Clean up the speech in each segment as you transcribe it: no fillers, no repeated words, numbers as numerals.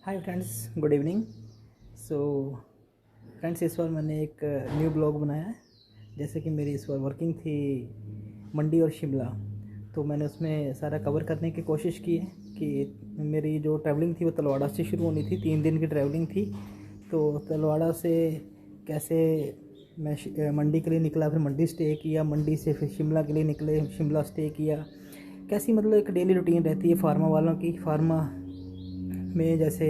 Hi friends, good evening. So friends, इस बार मैंने एक न्यू ब्लॉग बनाया है। जैसे कि मेरी इस बार वर्किंग थी मंडी और शिमला, तो मैंने उसमें सारा कवर करने की कोशिश की है कि मेरी जो ट्रैवलिंग थी वो तलवाड़ा से शुरू होनी थी। 3 दिन की ट्रैवलिंग थी। तो तलवाड़ा से कैसे मैं मंडी के लिए निकला, फिर मंडी स्टे किया, मंडी से फिर शिमला के लिए निकले, शिमला स्टे किया। कैसी मतलब एक डेली रूटीन रहती है फार्मा वालों की। फार्मा में जैसे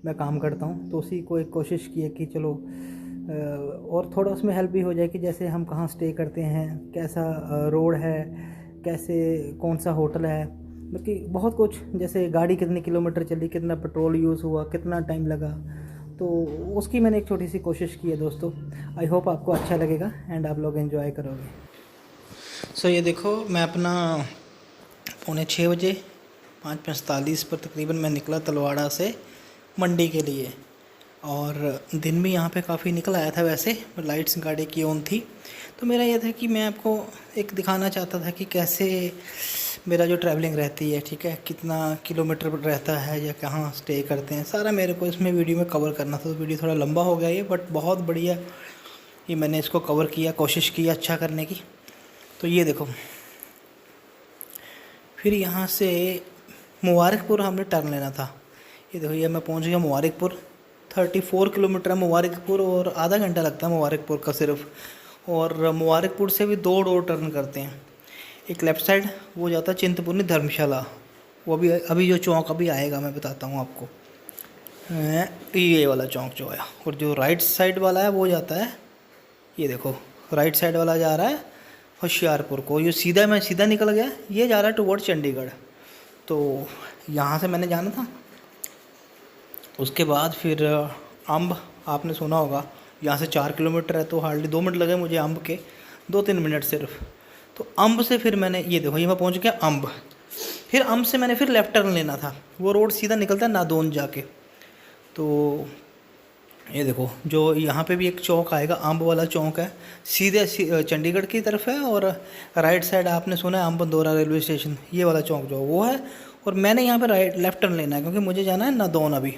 मैं काम करता हूँ तो उसी को एक कोशिश की है कि चलो और थोड़ा उसमें हेल्प भी हो जाए कि जैसे हम कहाँ स्टे करते हैं, कैसा रोड है, कैसे कौन सा होटल है, बल्कि बहुत कुछ, जैसे गाड़ी कितने किलोमीटर चली, कितना पेट्रोल यूज़ हुआ, कितना टाइम लगा। तो उसकी मैंने एक छोटी सी कोशिश की है दोस्तों। आई होप आपको अच्छा लगेगा एंड आप लोग एंजॉय करोगे। सो ये देखो, मैं अपना 5:45 5:45 पर तकरीबन मैं निकला तलवाड़ा से मंडी के लिए। और दिन भी यहाँ पे काफ़ी निकल आया था, वैसे लाइट्स गाड़ी की ऑन थी। तो मेरा ये था कि मैं आपको एक दिखाना चाहता था कि कैसे मेरा जो ट्रैवलिंग रहती है, ठीक है, कितना किलोमीटर रहता है या कहाँ स्टे करते हैं, सारा मेरे को इसमें वीडियो में कवर करना था। तो वीडियो थोड़ा लंबा हो गया ये, बट बहुत बढ़िया ये मैंने इसको कवर किया, कोशिश की अच्छा करने की। तो ये देखो, फिर यहाँ से मुबारकपुर हमने टर्न लेना था। ये देखो, ये मैं पहुँच गया मुबारकपुर। 34 किलोमीटर है मुबारकपुर और आधा घंटा लगता है मुबारकपुर का सिर्फ। और मुबारकपुर से भी 2 डोर टर्न करते हैं। एक लेफ़्ट साइड वो जाता है चिंतपूर्णी धर्मशाला, वो भी अभी जो चौक अभी आएगा मैं बताता हूँ आपको, ये वाला चौक जो है। और जो राइट साइड वाला है वो जाता है, ये देखो राइट साइड वाला जा रहा है होशियारपुर को। ये सीधा, मैं सीधा निकल गया, ये जा रहा है टुवर्ड चंडीगढ़। तो यहाँ से मैंने जाना था। उसके बाद फिर अम्ब, आपने सुना होगा, यहाँ से 4 किलोमीटर है, तो हार्डली 2 मिनट लगे मुझे अम्ब के, 2-3 मिनट सिर्फ। तो अम्ब से फिर मैंने, ये देखो ये मैं पहुँच गया अम्ब। फिर अम्ब से मैंने फिर लेफ़्ट टर्न लेना था, वो रोड सीधा निकलता है नादौन जाके। तो ये देखो, जो यहाँ पे भी एक चौक आएगा, अम्ब वाला चौक है, सीधे चंडीगढ़ की तरफ है। और राइट साइड आपने सुना है अम्बदौरा रेलवे स्टेशन, ये वाला चौक जो वो है। और मैंने यहाँ पे राइट लेफ़्ट टर्न लेना है क्योंकि मुझे जाना है नादौन अभी।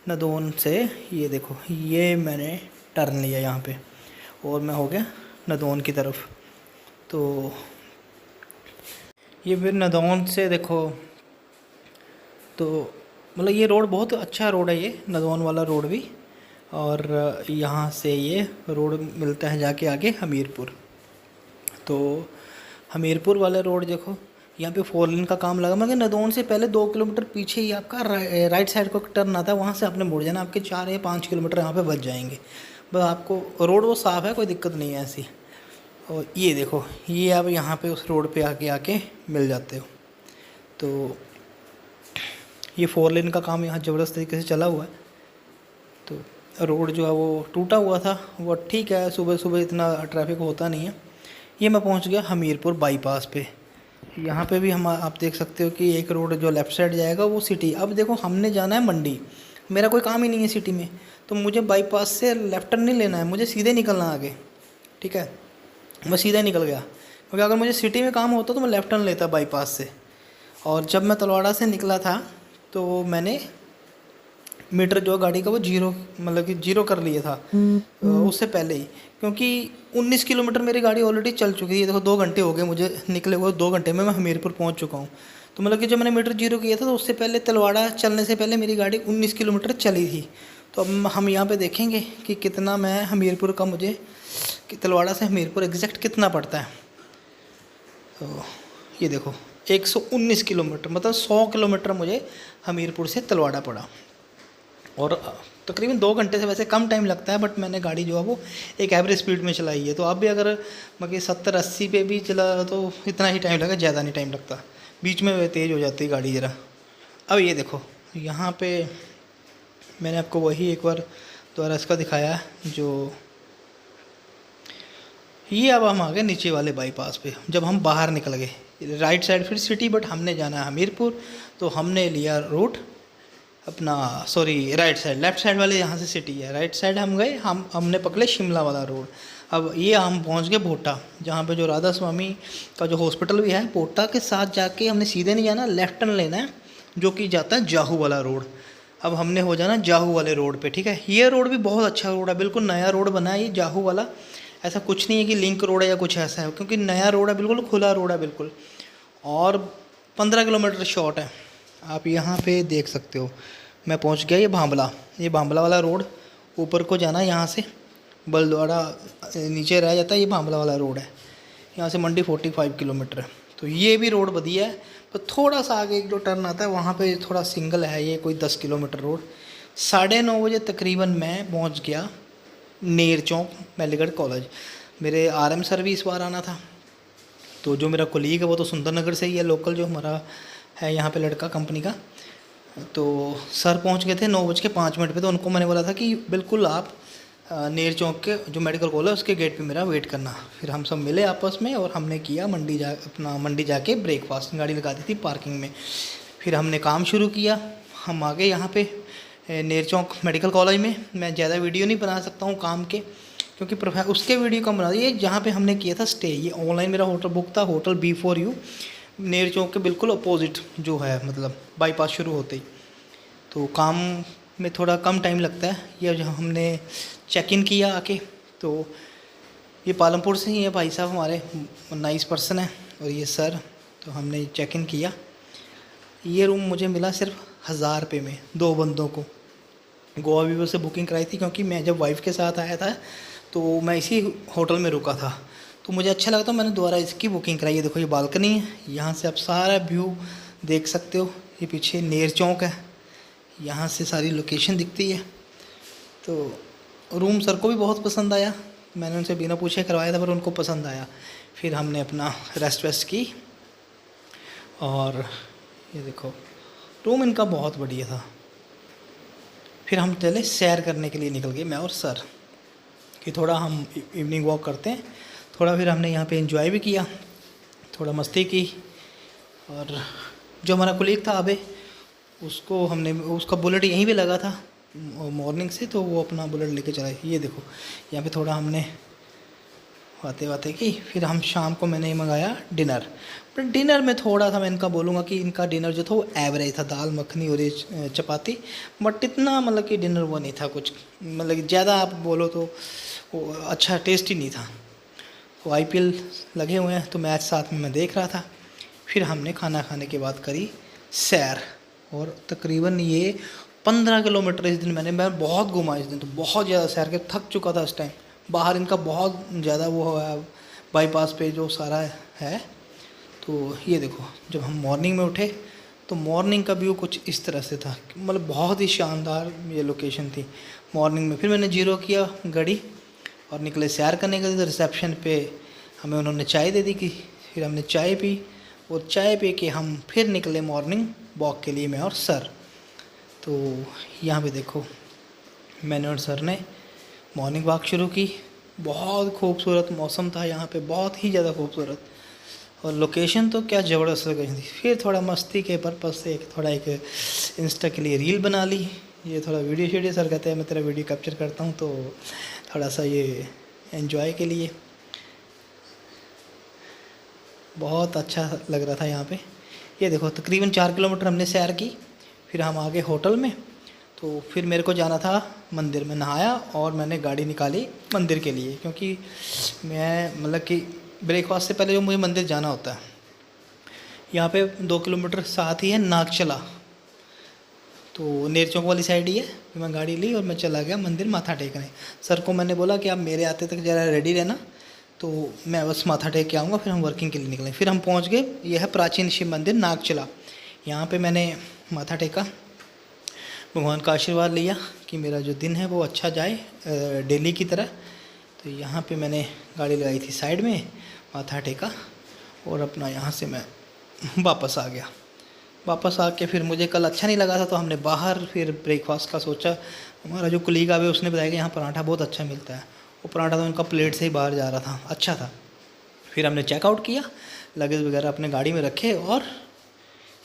नादौन से ये देखो, ये मैंने टर्न लिया यहाँ पे और मैं हो गया नादौन की तरफ। तो ये फिर नादौन से देखो, तो मतलब ये रोड बहुत अच्छा रोड है, ये नादौन वाला रोड भी। और यहाँ से ये रोड मिलता है जाके आगे हमीरपुर। तो हमीरपुर वाले रोड देखो, यहाँ पे 4 लेन का काम लगा, मगर नादौन से पहले 2 किलोमीटर पीछे ही आपका राइट साइड को टर्न आता है, वहाँ से आपने मुड़ जाना। आपके 4 या 5 किलोमीटर यहाँ पे बच जाएंगे। बस आपको रोड वो साफ़ है, कोई दिक्कत नहीं है ऐसी। और ये देखो, ये आप यहाँ पे उस रोड पे आके आके मिल जाते हो। तो ये 4 लेन का काम यहाँ ज़बरदस्त तरीके से चला हुआ है। तो रोड जो है वो टूटा हुआ था, वो ठीक है, सुबह सुबह इतना ट्रैफिक होता नहीं है। ये मैं पहुंच गया हमीरपुर बाईपास पे। यहाँ पे भी हम, आप देख सकते हो कि एक रोड जो लेफ़्ट साइड जाएगा वो सिटी। अब देखो, हमने जाना है मंडी, मेरा कोई काम ही नहीं है सिटी में, तो मुझे बाईपास से लेफ़्ट टर्न नहीं लेना है, मुझे सीधे निकलना आगे, ठीक है। मैं सीधे निकल गया क्योंकि अगर मुझे सिटी में काम होता तो मैं लेफ़्ट टर्न लेता बाईपास से। और जब मैं तलवाड़ा से निकला था तो मैंने मीटर जो गाड़ी का वो जीरो, मतलब कि जीरो कर लिया था उससे पहले ही, क्योंकि 19 किलोमीटर मेरी गाड़ी ऑलरेडी चल चुकी थी। देखो 2 घंटे हो गए मुझे निकले हुए, 2 घंटे में मैं हमीरपुर पहुंच चुका हूं। तो मतलब कि जब मैंने मीटर जीरो किया था तो उससे पहले तलवाड़ा चलने से पहले मेरी गाड़ी 19 किलोमीटर चली थी। तो अब हम यहाँ पर देखेंगे कि कितना मैं हमीरपुर का, मुझे कि तलवाड़ा से हमीरपुर एग्जैक्ट कितना पड़ता है। तो ये देखो 119 किलोमीटर, मतलब 100 किलोमीटर मुझे हमीरपुर से तलवाड़ा पड़ा। और तकरीबन 2 घंटे से वैसे कम टाइम लगता है, बट मैंने गाड़ी जो है वो एक एवरेज स्पीड में चलाई है। तो आप भी अगर मतलब 70-80 पे भी चला तो इतना ही टाइम लगा, ज़्यादा नहीं टाइम लगता, बीच में तेज़ हो जाती है गाड़ी ज़रा। अब ये देखो, यहाँ पे मैंने आपको वही एक बार दोबारा इसका दिखाया जो, ये अब हम आ गए नीचे वाले बाईपास पे। जब हम बाहर निकल गए, राइट साइड फिर सिटी, बट हमने जाना है हमीरपुर, तो हमने लिया रूट अपना, sorry right side, left side वाले यहाँ से सिटी है, राइट साइड हम गए, हमने पकड़े शिमला वाला रोड। अब ये हम पहुँच गए भोटा, जहाँ पे जो राधा स्वामी का जो हॉस्पिटल भी है, भोटा के साथ जाके हमने सीधे नहीं जाना, लेफ़्ट टर्न लेना है, जो कि जाता है जाहू वाला रोड। अब हमने हो जाना जाहू वाले रोड पे, ठीक है। ये रोड भी बहुत अच्छा रोड है, बिल्कुल नया रोड बना है ये जाहू वाला। ऐसा कुछ नहीं है कि लिंक रोड है या कुछ ऐसा है, क्योंकि नया रोड है, बिल्कुल खुला रोड है बिल्कुल। और 15 किलोमीटर शॉर्ट है। आप यहाँ पे देख सकते हो मैं पहुँच गया, ये भांबला वाला रोड ऊपर को जाना है यहाँ से, बलद्वारा नीचे रह जाता है, ये भांबला वाला रोड है। यहाँ से मंडी 45 किलोमीटर है। तो ये भी रोड बढ़िया है, पर थोड़ा सा आगे एक दो टर्न आता है वहाँ पे थोड़ा सिंगल है, ये कोई 10 किलोमीटर रोड। 9:30 बजे तकरीबन मैं पहुँच गया नेर चौक मेलीगढ़ कॉलेज। मेरे RM सर भी इस बार आना था, तो जो मेरा कोलीग है वो तो सुंदरनगर से ही है, लोकल जो हमारा है यहाँ पे लड़का कंपनी का। तो सर पहुँच गए थे 9:05 पे, तो उनको मैंने बोला था कि बिल्कुल आप नेर चौक के जो मेडिकल कॉलेज है उसके गेट पे मेरा वेट करना। फिर हम सब मिले आपस में और हमने किया मंडी जाके ब्रेकफास्ट, गाड़ी लगा दी थी पार्किंग में। फिर हमने काम शुरू किया। हम आ गए यहाँ पे नेर चौक मेडिकल कॉलेज में। मैं ज़्यादा वीडियो नहीं बना सकता हूँ काम के, क्योंकि उसके वीडियो कम बना दिए। जहाँ पे हमने किया था स्टे, ये ऑनलाइन मेरा होटल बुक था, होटल B4U, नेर चौक के बिल्कुल अपोजिट जो है, मतलब बाईपास शुरू होते ही। तो काम में थोड़ा कम टाइम लगता है। ये जहाँ हमने चेक इन किया आके, तो ये पालमपुर से ही है भाई साहब हमारे, नाइस पर्सन है, और ये सर। तो हमने चेक इन किया। ये रूम मुझे मिला सिर्फ 1000 रुपये में 2 बंदों को। गोवा वीवो से बुकिंग कराई थी, क्योंकि मैं जब वाइफ़ के साथ आया था तो मैं इसी होटल में रुका था, तो मुझे अच्छा लगा, तो मैंने दोबारा इसकी बुकिंग कराई है। देखो ये बालकनी है, यहाँ से आप सारा व्यू देख सकते हो। ये पीछे नेर चौक है, यहाँ से सारी लोकेशन दिखती है। तो रूम सर को भी बहुत पसंद आया। मैंने उनसे बिना पूछे करवाया था, पर उनको पसंद आया। फिर हमने अपना रेस्ट वेस्ट की, और ये देखो रूम इनका बहुत बढ़िया था। फिर हम चले सैर करने के लिए, निकल गए मैं और सर कि थोड़ा हम इवनिंग वॉक करते हैं थोड़ा। फिर हमने यहाँ पे एंजॉय भी किया, थोड़ा मस्ती की। और जो हमारा कोलीग था अबे, उसका बुलेट यहीं पे लगा था मॉर्निंग से, तो वो अपना बुलेट लेके चला। ये देखो यहाँ पे थोड़ा हमने बातें की। फिर हम शाम को मैंने मंगाया डिनर। पर डिनर में थोड़ा सा मैं इनका बोलूँगा कि इनका डिनर जो था वो एवरेज था, दाल मखनी और ये चपाती, बट इतना मतलब कि डिनर वो नहीं था कुछ, मतलब ज़्यादा आप बोलो तो वो अच्छा टेस्टी नहीं था। वो IPL लगे हुए हैं, तो मैच साथ में मैं देख रहा था। फिर हमने खाना खाने के बाद करी सैर, और तकरीबन ये 15 किलोमीटर इस दिन मैं बहुत घूमा। इस दिन तो बहुत ज़्यादा सैर के थक चुका था इस टाइम। बाहर इनका बहुत ज़्यादा वो है, बाईपास पे जो सारा है। तो ये देखो जब हम मॉर्निंग में उठे तो मॉर्निंग का व्यू कुछ इस तरह से था, मतलब बहुत ही शानदार ये लोकेशन थी मॉर्निंग में। फिर मैंने 0 किया गाड़ी और निकले सैर करने के लिए। तो रिसेप्शन पे हमें उन्होंने चाय दे दी कि, फिर हमने चाय पी, और चाय पी के हम फिर निकले मॉर्निंग वॉक के लिए, मैं और सर। तो यहाँ पे देखो मैंने और सर ने मॉर्निंग वॉक शुरू की। बहुत खूबसूरत मौसम था यहाँ पे, बहुत ही ज़्यादा खूबसूरत, और लोकेशन तो क्या ज़बरदस्त लोकेशन थी। फिर थोड़ा मस्ती के पर्पज़ से एक इंस्टा के लिए रील बना ली। ये थोड़ा वीडियो सर कहते हैं मैं तेरा वीडियो कैप्चर करता हूँ, तो थोड़ा सा ये एंजॉय के लिए बहुत अच्छा लग रहा था यहाँ पे। ये देखो तकरीबन 4 किलोमीटर हमने सैर की। फिर हम आ गए होटल में। तो फिर मेरे को जाना था मंदिर में, नहाया और मैंने गाड़ी निकाली मंदिर के लिए, क्योंकि मैं मतलब कि ब्रेकफास्ट से पहले जो मुझे मंदिर जाना होता है, यहाँ पे 2 किलोमीटर साथ ही है नागचला, तो नेर चौक वाली साइड ही है। फिर मैं गाड़ी ली और मैं चला गया मंदिर माथा टेकने। सर को मैंने बोला कि आप मेरे आते तक ज़रा रेडी रहना, तो मैं बस माथा टेक के आऊँगा, फिर हम वर्किंग के लिए निकलें। फिर हम पहुँच गए, यह है प्राचीन शिव मंदिर नागचला। यहाँ पे मैंने माथा टेका, भगवान का आशीर्वाद लिया कि मेरा जो दिन है वो अच्छा जाए डेली की तरह। तो यहाँ पे मैंने गाड़ी लगाई थी साइड में, माथा टेका, और अपना यहाँ से मैं वापस आ गया। वापस आके फिर मुझे कल अच्छा नहीं लगा था, तो हमने बाहर फिर ब्रेकफास्ट का सोचा। हमारा जो कुलीग आवे उसने बताया कि यहाँ पराठा बहुत अच्छा मिलता है। वो पराठा तो उनका प्लेट से ही बाहर जा रहा था, अच्छा था। फिर हमने चेकआउट किया, लगेज वगैरह अपने गाड़ी में रखे, और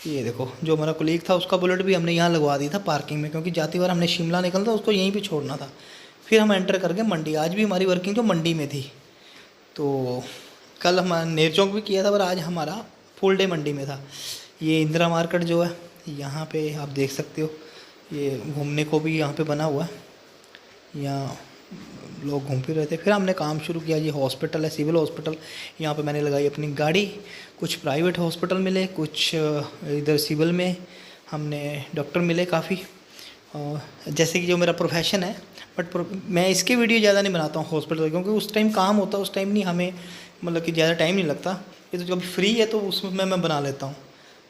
ये देखो जो हमारा कुलीग था उसका बुलेट भी हमने यहाँ लगवा दी था पार्किंग में, क्योंकि जाती बार हमने शिमला निकलता उसको यहीं पे छोड़ना था। फिर हम एंटर करके मंडी, आज भी हमारी वर्किंग जो मंडी में थी। तो कल हमारा नेर चौक भी किया था, पर आज हमारा फुल डे मंडी में था। ये इंदिरा मार्केट जो है यहाँ पे आप देख सकते हो, ये घूमने को भी यहाँ पे बना हुआ है, यहाँ लोग घूम फिर रहे थे। फिर हमने काम शुरू किया। ये हॉस्पिटल है, सिविल हॉस्पिटल। यहाँ पे मैंने लगाई अपनी गाड़ी। कुछ प्राइवेट हॉस्पिटल मिले, कुछ इधर सिविल में हमने डॉक्टर मिले काफ़ी। जैसे कि जो मेरा प्रोफेशन है, बट मैं इसके वीडियो ज़्यादा नहीं बनाता हूँ हॉस्पिटल, क्योंकि उस टाइम काम होता है, उस टाइम नहीं हमें मतलब कि ज़्यादा टाइम नहीं लगता। ये तो जब फ्री है तो उसमें मैं बना लेता हूँ।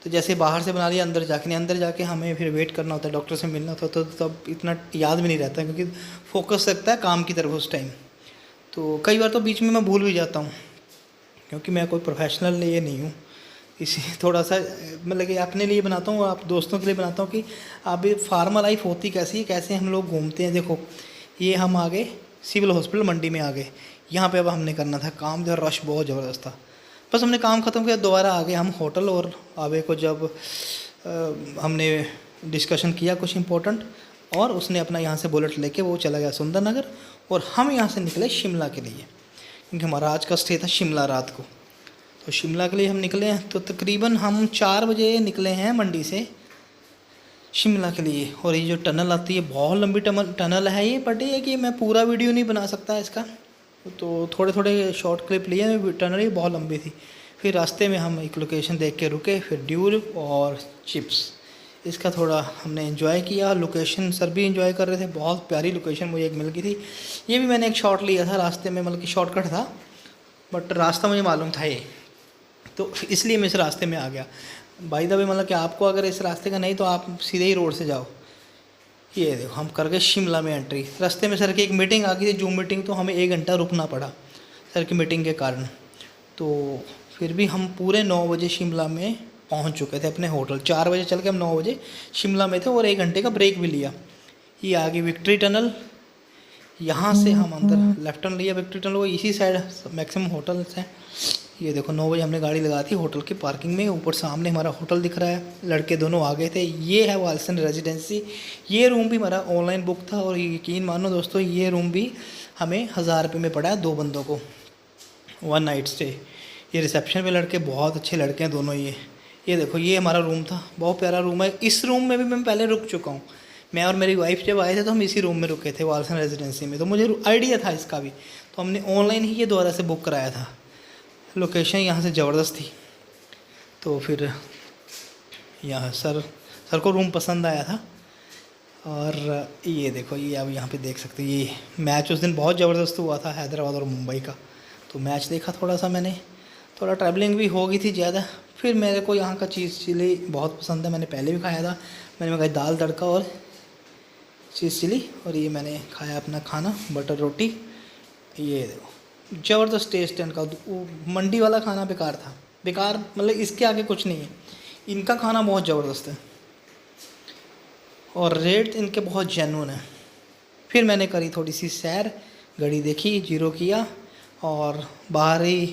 तो जैसे बाहर से बना लिया, अंदर जाके नहीं, अंदर जाके हमें फिर वेट करना होता है, डॉक्टर से मिलना होता है, तो तब इतना याद भी नहीं रहता, क्योंकि फोकस रखता है काम की तरफ उस टाइम। तो कई बार तो बीच में मैं भूल भी जाता हूँ, क्योंकि मैं कोई प्रोफेशनल ये नहीं हूँ। इसी थोड़ा सा मतलब कि अपने लिए बनाता हूँ, आप दोस्तों के लिए बनाता हूँ कि आप ये फार्मा लाइफ होती कैसी है, कैसे हम लोग घूमते हैं। देखो ये हम आ गए सिविल हॉस्पिटल मंडी में आ गए। यहाँ पे अब हमने करना था काम, जो रश बहुत ज़बरदस्त था। बस हमने काम ख़त्म किया, दोबारा आ गए हम होटल। और आवे को जब हमने डिस्कशन किया कुछ इम्पोर्टेंट, और उसने अपना यहाँ से बुलेट लेके वो चला गया सुंदर नगर, और हम यहाँ से निकले शिमला के लिए, क्योंकि हमारा आज का स्टे था शिमला रात को। तो शिमला के लिए हम निकले हैं। तो तकरीबन हम 4 बजे निकले हैं मंडी से शिमला के लिए। और ये जो टनल आती है, बहुत लंबी टनल है ये, बट ये है कि मैं पूरा वीडियो नहीं बना सकता इसका, तो थोड़े थोड़े शॉर्ट क्लिप लिए। टनल ही बहुत लंबी थी। फिर रास्ते में हम एक लोकेशन देख के रुके, फिर ड्यूर और चिप्स, इसका थोड़ा हमने एंजॉय किया। लोकेशन सर भी एंजॉय कर रहे थे, बहुत प्यारी लोकेशन मुझे एक मिल गई थी। ये भी मैंने एक शॉट लिया था रास्ते में, मतलब कि शॉर्टकट था, बट रास्ता मुझे मालूम था ये, तो इसलिए मैं इस रास्ते में आ गया। बाय द वे मतलब कि आपको अगर इस रास्ते का नहीं तो आप सीधे ही रोड से जाओ। ये देखो हम कर गए शिमला में एंट्री। रास्ते में सर की एक मीटिंग आ गई थी, जूम मीटिंग, तो हमें 1 घंटा रुकना पड़ा सर की मीटिंग के कारण। तो फिर भी हम पूरे 9 बजे शिमला में पहुंच चुके थे अपने होटल। 4 बजे चल के हम 9 बजे शिमला में थे, और 1 घंटे का ब्रेक भी लिया। ये आ गई विक्ट्री टनल। यहाँ से हम अंदर लेफ्ट टर्न लिया विक्ट्री टनल, वो इसी साइड मैक्सिमम होटल्स हैं। ये देखो 9 बजे हमने गाड़ी लगा थी होटल की पार्किंग में। ऊपर सामने हमारा होटल दिख रहा है, लड़के दोनों आ गए थे। ये है वालसन रेजिडेंसी। ये रूम भी हमारा ऑनलाइन बुक था, और यकीन मानो दोस्तों ये रूम भी हमें 1000 रुपये में पड़ा है 2 बंदों को, 1 नाइट स्टे। ये रिसेप्शन पे लड़के बहुत अच्छे लड़के हैं दोनों। ये देखो ये हमारा रूम था, बहुत प्यारा रूम है। इस रूम में भी मैं पहले रुक चुका हूँ। मैं और मेरी वाइफ जब आए थे तो हम इसी रूम में रुके थे वालसन रेजिडेंसी में, तो मुझे आइडिया था इसका भी, तो हमने ऑनलाइन ही ये दोबारा से बुक कराया था। लोकेशन यहाँ से ज़बरदस्त थी। तो फिर यहाँ सर को रूम पसंद आया था। और ये देखो ये अब यहाँ पे देख सकते हो, ये मैच उस दिन बहुत ज़बरदस्त हुआ था हैदराबाद और मुंबई का। तो मैच देखा थोड़ा सा मैंने, थोड़ा ट्रैवलिंग भी हो गई थी ज़्यादा। फिर मेरे को यहाँ का चीज़ चिली बहुत पसंद है, मैंने पहले भी खाया था। मैंने मंगाई दाल तड़का और चीज़ चिली, और ये मैंने खाया अपना खाना बटर रोटी। ये देखो ज़बरदस्त टेस्ट है इनका। मंडी वाला खाना बेकार था, बेकार मतलब इसके आगे कुछ नहीं है। इनका खाना बहुत ज़बरदस्त है, और रेट इनके बहुत जेन्युइन है। फिर मैंने करी थोड़ी सी सैर, घड़ी देखी, जीरो किया, और बाहर ही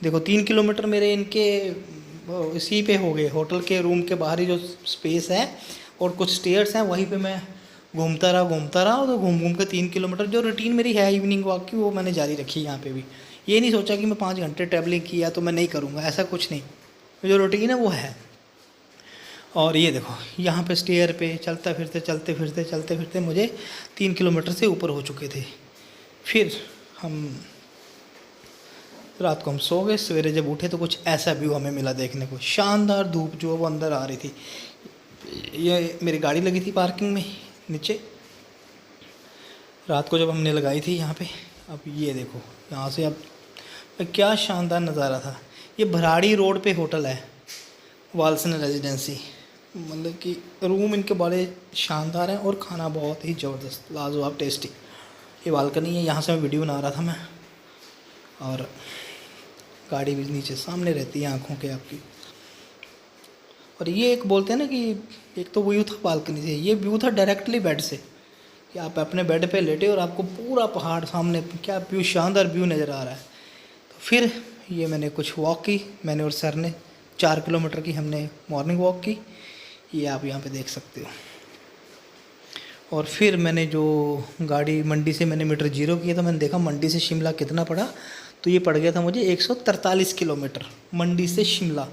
देखो 3 किलोमीटर मेरे इनके इसी पे हो गए। होटल के रूम के बाहर ही जो स्पेस है और कुछ स्टेयर्स हैं, वहीं पे मैं घूमता रहा। तो घूम के 3 किलोमीटर जो रूटीन मेरी है इवनिंग वॉक की, वो मैंने जारी रखी यहाँ पे भी। ये नहीं सोचा कि मैं 5 घंटे ट्रैवलिंग किया तो मैं नहीं करूँगा, ऐसा कुछ नहीं। जो रूटीन है वो है। और ये देखो यहाँ पे स्टेयर पे चलते फिरते मुझे 3 किलोमीटर से ऊपर हो चुके थे। फिर हम रात को हम सो गए। सवेरे जब उठे तो कुछ ऐसा व्यू हमें मिला देखने को, शानदार धूप जो वो अंदर आ रही थी। ये मेरी गाड़ी लगी थी पार्किंग में नीचे, रात को जब हमने लगाई थी यहाँ पे। अब ये देखो यहाँ से अब क्या शानदार नज़ारा था। ये भराड़ी रोड पे होटल है वालसन रेजिडेंसी, मतलब कि रूम इनके बड़े शानदार हैं और खाना बहुत ही ज़बरदस्त लाजवाब टेस्टी। ये बालकनी है, यहाँ से मैं वीडियो बना रहा था मैं, और गाड़ी भी नीचे सामने रहती है आँखों के आपकी। और ये एक बोलते हैं ना कि एक तो व्यू था बालकनी से, ये व्यू था डायरेक्टली बेड से, कि आप अपने बेड पे लेटे और आपको पूरा पहाड़ सामने, क्या व्यू, शानदार व्यू नज़र आ रहा है। तो फिर ये मैंने कुछ वॉक की, मैंने और सर ने 4 किलोमीटर की हमने मॉर्निंग वॉक की, ये आप यहाँ पे देख सकते हो। और फिर मैंने जो गाड़ी मंडी से मैंने मीटर जीरो किया तो मैंने देखा मंडी से शिमला कितना पड़ा, तो ये पड़ गया था मुझे 143 किलोमीटर मंडी से शिमला।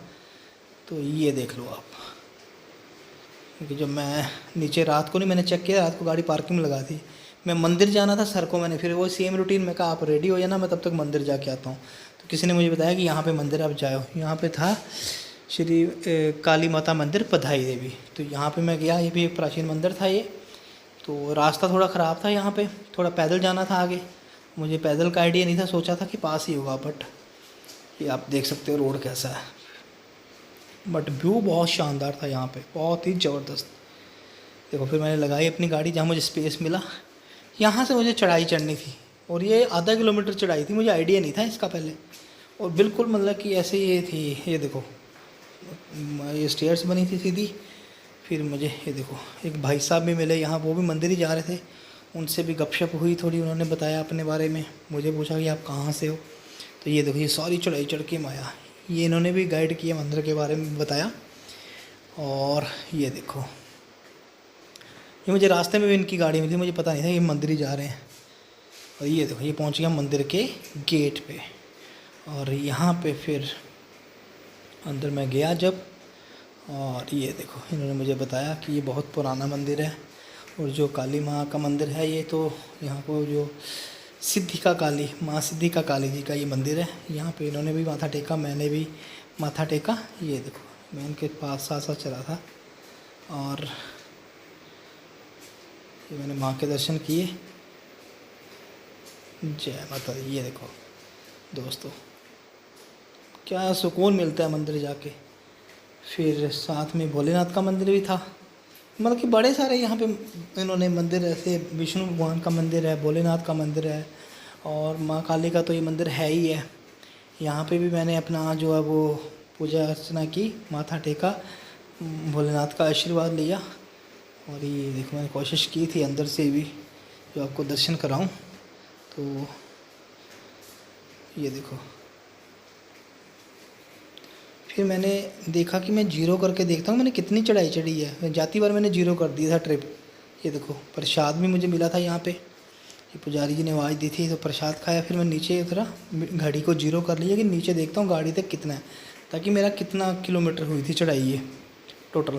तो ये देख लो आप, क्योंकि जब मैं नीचे रात को नहीं मैंने चेक किया, रात को गाड़ी पार्किंग में लगा दी। मैं मंदिर जाना था सर को, मैंने फिर वो सेम रूटीन में कहा आप रेडी हो जाना, मैं तब तक मंदिर जाके आता हूँ। तो किसी ने मुझे बताया कि यहाँ पे मंदिर आप जाओ। यहाँ पे था श्री काली माता मंदिर पधाई देवी। तो यहाँ पे मैं गया, ये भी एक प्राचीन मंदिर था ये। तो रास्ता थोड़ा ख़राब था, यहाँ पे थोड़ा पैदल जाना था आगे। मुझे पैदल का आइडिया नहीं था, सोचा था कि पास ही होगा, बट ये आप देख सकते हो रोड कैसा है। बट व्यू बहुत शानदार था यहाँ पे, बहुत ही ज़बरदस्त। देखो फिर मैंने लगाई अपनी गाड़ी जहाँ मुझे स्पेस मिला। यहाँ से मुझे चढ़ाई चढ़नी थी और ये आधा किलोमीटर चढ़ाई थी, मुझे आइडिया नहीं था इसका पहले। और बिल्कुल मतलब कि ऐसे ये थी, ये देखो ये स्टेयर्स बनी थी सीधी। फिर मुझे ये देखो एक भाई साहब भी मिले यहाँ, वो भी मंदिर ही जा रहे थे। उनसे भी गपशप हुई थोड़ी, उन्होंने बताया अपने बारे में, मुझे पूछा कि आप कहाँ से हो। तो ये देखो ये सारी चढ़ाई चढ़ के माया, ये इन्होंने भी गाइड किया, मंदिर के बारे में बताया। और ये देखो ये मुझे रास्ते में भी इनकी गाड़ी मिली, मुझे पता नहीं था ये मंदिर ही जा रहे हैं। और ये देखो ये पहुंच गया मंदिर के गेट पे। और यहाँ पे फिर अंदर मैं गया जब, और ये देखो इन्होंने मुझे बताया कि ये बहुत पुराना मंदिर है। और जो काली माँ का मंदिर है ये, तो यहाँ को जो सिद्धिका काली माँ, सिद्धिका काली जी का ये मंदिर है। यहाँ पे इन्होंने भी माथा टेका, मैंने भी माथा टेका। ये देखो मैं इनके पास साथ साथ चला था और ये मैंने माँ के दर्शन किए। जय माता दी। ये देखो दोस्तों क्या सुकून मिलता है मंदिर जाके। फिर साथ में भोलेनाथ का मंदिर भी था, मतलब कि बड़े सारे यहाँ पे इन्होंने मंदिर, ऐसे विष्णु भगवान का मंदिर है, भोलेनाथ का मंदिर है और माँ काली का तो ये मंदिर है ही है। यहाँ पे भी मैंने अपना जो है वो पूजा अर्चना की, माथा टेका, भोलेनाथ का आशीर्वाद लिया। और ये देखो मैंने कोशिश की थी अंदर से भी जो आपको दर्शन कराऊं। तो ये देखो फिर मैंने देखा कि मैं जीरो करके देखता हूँ मैंने कितनी चढ़ाई चढ़ी है। जाती बार मैंने जीरो कर दिया था ट्रिप। ये देखो प्रसाद भी मुझे मिला था यहाँ पे, ये पुजारी जी ने आवाज़ दी थी तो प्रसाद खाया। फिर मैं नीचे उतरा, घड़ी को जीरो कर लिया कि नीचे देखता हूँ गाड़ी तक कितना है, ताकि मेरा कितना किलोमीटर हुई थी चढ़ाई ये टोटल।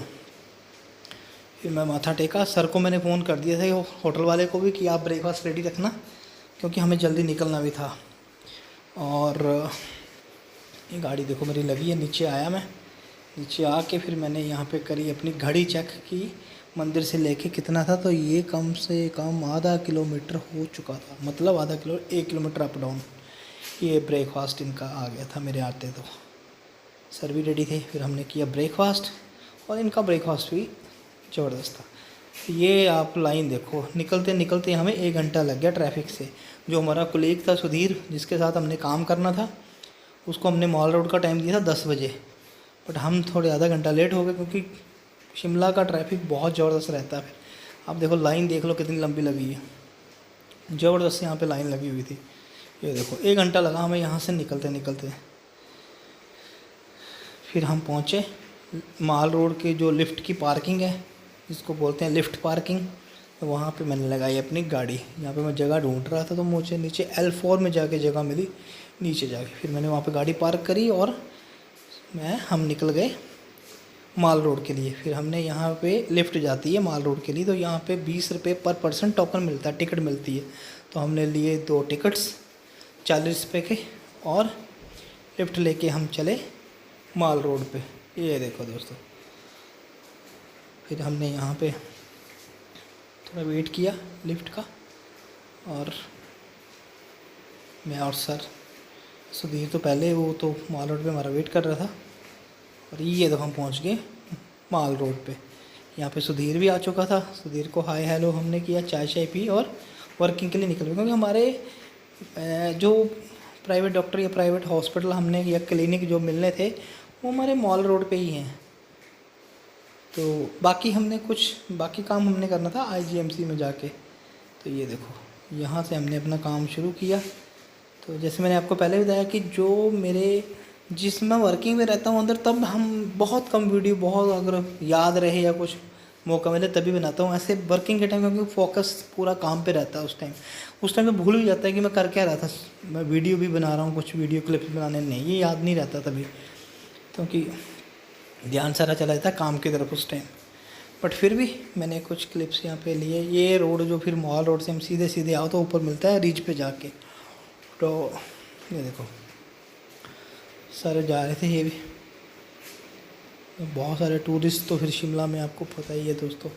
फिर मैं माथा टेका, सर को मैंने फ़ोन कर दिया था होटल वाले को भी कि आप ब्रेकफास्ट रेडी रखना, क्योंकि हमें जल्दी निकलना भी था। और ये गाड़ी देखो मेरी लगी है। नीचे आया मैं, नीचे आके फिर मैंने यहाँ पे करी अपनी घड़ी चेक की मंदिर से लेके कितना था, तो ये कम से कम आधा किलोमीटर हो चुका था, मतलब आधा किलो 1 किलोमीटर अप डाउन। ये ब्रेकफास्ट इनका आ गया था मेरे आते, तो सर भी रेडी थे। फिर हमने किया ब्रेकफास्ट और इनका ब्रेकफास्ट भी ज़बरदस्त था। ये आप लाइन देखो, निकलते निकलते हमें 1 घंटा लग गया ट्रैफिक से। जो हमारा कोलीग था सुधीर, जिसके साथ हमने काम करना था, उसको हमने मॉल रोड का टाइम दिया था 10 बजे, बट हम थोड़े आधा घंटा लेट हो गए क्योंकि शिमला का ट्रैफिक बहुत ज़बरदस्त रहता है। फिर आप देखो लाइन देख लो कितनी लंबी लगी है, ज़बरदस्त यहाँ पे लाइन लगी हुई थी। ये देखो 1 घंटा लगा हमें यहाँ से निकलते निकलते। फिर हम पहुँचे माल रोड के जो लिफ्ट की पार्किंग है, जिसको बोलते हैं लिफ्ट पार्किंग, तो वहाँ पे मैंने लगाई अपनी गाड़ी। यहाँ पे मैं जगह ढूंढ रहा था तो मुझे नीचे L4 में जाके जगह मिली, नीचे जाके फिर मैंने वहाँ पे गाड़ी पार्क करी और हम निकल गए माल रोड के लिए। फिर हमने यहाँ पे लिफ्ट जाती है माल रोड के लिए, तो यहाँ पे 20 रुपये पर पर्सन टोकन मिलता है, टिकट मिलती है। तो हमने लिए 2 टिकट्स 40 रुपये के और लिफ्ट लेके हम चले माल रोड पे। ये देखो दोस्तों, फिर हमने यहाँ पे थोड़ा वेट किया लिफ्ट का, और मैं और सर, सुधीर तो पहले, वो तो माल रोड पे हमारा वेट कर रहा था। और ये देखो हम पहुँच गए माल रोड पे। यहाँ पे सुधीर भी आ चुका था, सुधीर को हाय हेलो हमने किया, चाय शाय पी और वर्किंग के लिए निकल गए। क्योंकि हमारे जो प्राइवेट डॉक्टर या प्राइवेट हॉस्पिटल हमने या क्लिनिक जो मिलने थे वो हमारे मॉल रोड पे ही हैं। तो बाकी काम हमने करना था IGMC में जाके। तो ये देखो यहाँ से हमने अपना काम शुरू किया। तो जैसे मैंने आपको पहले बताया कि जो जिसमें वर्किंग में रहता हूँ अंदर, तब हम बहुत कम वीडियो, बहुत अगर याद रहे या कुछ मौका मिले तभी बनाता हूँ। ऐसे वर्किंग के टाइम क्योंकि फोकस पूरा काम पे रहता है उस टाइम में भूल ही जाता है कि मैं कर क्या रहा था। मैं वीडियो भी बना रहा हूँ, कुछ वीडियो क्लिप्स बनाने, नहीं ये याद नहीं रहता तभी, क्योंकि ध्यान सारा चला जाता है काम की तरफ उस टाइम। बट फिर भी मैंने कुछ क्लिप्स यहाँ पे लिए। ये रोड जो फिर मॉल रोड से हम सीधे सीधे आओ तो ऊपर मिलता है रिज पे जाके। तो ये देखो सारे जा रहे थे, ये भी बहुत सारे टूरिस्ट। तो फिर शिमला में आपको पता ही है दोस्तों,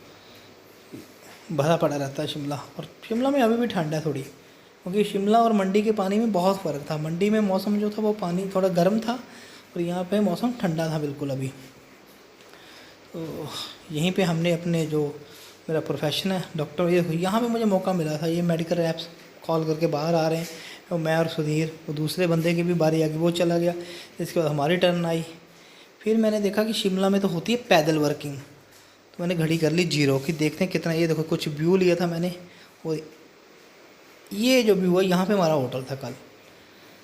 भरा पड़ा रहता है शिमला। और शिमला में अभी भी ठंड है थोड़ी, क्योंकि शिमला और मंडी के पानी में बहुत फ़र्क था। मंडी में मौसम जो था वो पानी थोड़ा गर्म था, और यहाँ पे मौसम ठंडा था बिल्कुल अभी। तो यहीं पे हमने अपने जो मेरा प्रोफेशन है डॉक्टर, ये यहाँ पे मुझे मौका मिला था। ये मेडिकल रैप्स कॉल करके बाहर आ रहे हैं, तो मैं और सुधीर, वो दूसरे बंदे की भी बारी आ गई, वो चला गया। इसके बाद हमारी टर्न आई। फिर मैंने देखा कि शिमला में तो होती है पैदल वर्किंग, तो मैंने घड़ी कर ली 0 कि देखते हैं कितना। ये देखो कुछ व्यू लिया था मैंने, और ये जो व्यू है यहाँ पे हमारा होटल था कल।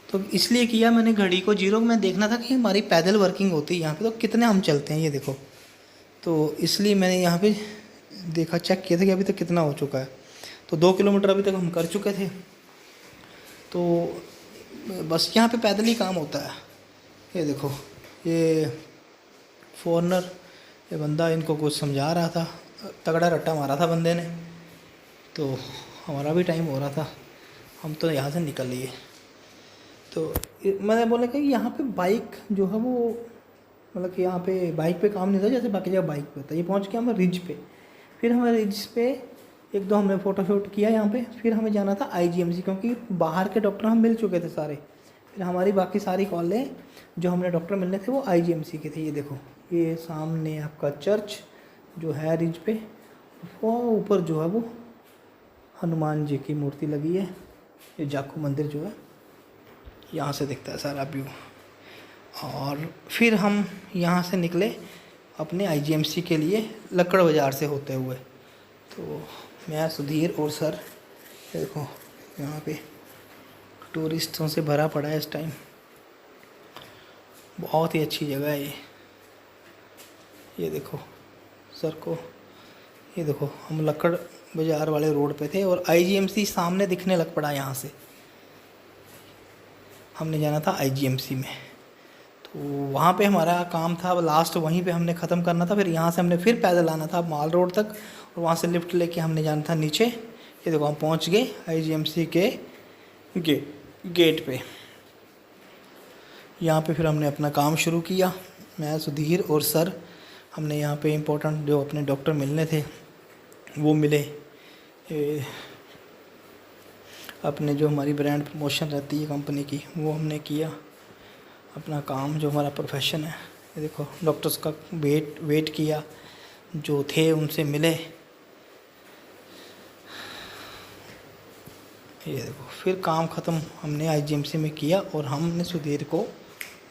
तो इसलिए किया मैंने घड़ी को 0, मैं देखना था कि हमारी पैदल वर्किंग होती है यहाँ पे तो कितने हम चलते हैं, ये देखो। तो इसलिए मैंने यहाँ पे देखा, चेक किया था कि अभी तक कितना हो चुका है। तो 2 किलोमीटर अभी तक हम कर चुके थे। तो बस यहाँ पे पैदल ही काम होता है। ये देखो, ये फॉरनर, ये बंदा इनको कुछ समझा रहा था, तगड़ा रट्टा मारा था बंदे ने। तो हमारा भी टाइम हो रहा था, हम तो यहाँ से निकल लिए। तो मैंने बोला कि यहाँ पे बाइक जो है वो, मतलब कि यहाँ पे बाइक पे काम नहीं था जैसे बाकी जगह बाइक पे होता है। ये पहुँच के हमें रिज पे, फिर हमें रिज पे 1-2 हमने फ़ोटोशूट किया यहाँ पे। फिर हमें जाना था आईजीएमसी, क्योंकि बाहर के डॉक्टर हम मिल चुके थे सारे। फिर हमारी बाकी सारी कॉलें जो हमने डॉक्टर मिलने थे वो आईजीएमसी के थे। ये देखो, ये सामने आपका चर्च जो है रिज पे, वो ऊपर जो है वो हनुमान जी की मूर्ति लगी है। ये जाखू मंदिर जो है यहाँ से दिखता है सारा व्यू। और फिर हम यहाँ से निकले अपने आईजीएमसी के लिए लक्कड़ बाज़ार से होते हुए। तो मैं, सुधीर और सर, देखो यहाँ पे टूरिस्टों से भरा पड़ा है इस टाइम। बहुत ही अच्छी जगह है ये देखो सर को। ये देखो हम लक्कड़ बाज़ार वाले रोड पे थे और आईजीएमसी सामने दिखने लग पड़ा यहाँ से। हमने जाना था आईजीएमसी में, तो वहाँ पे हमारा काम था लास्ट, वहीं पे हमने ख़त्म करना था। फिर यहाँ से हमने फिर पैदल आना था माल रोड तक, और वहाँ से लिफ्ट लेके हमने जाना था नीचे। ये देखो हम पहुँच गए आईजीएमसी के गेट पे। यहाँ पे फिर हमने अपना काम शुरू किया। मैं, सुधीर और सर, हमने यहाँ पे इम्पोर्टेंट जो अपने डॉक्टर मिलने थे वो मिले। अपने जो हमारी ब्रांड प्रमोशन रहती है कंपनी की, वो हमने किया अपना काम, जो हमारा प्रोफेशन है। ये देखो डॉक्टर्स का वेट किया, जो थे उनसे मिले। ये देखो फिर काम ख़त्म हमने आईजीएमसी में किया, और हमने सुधीर को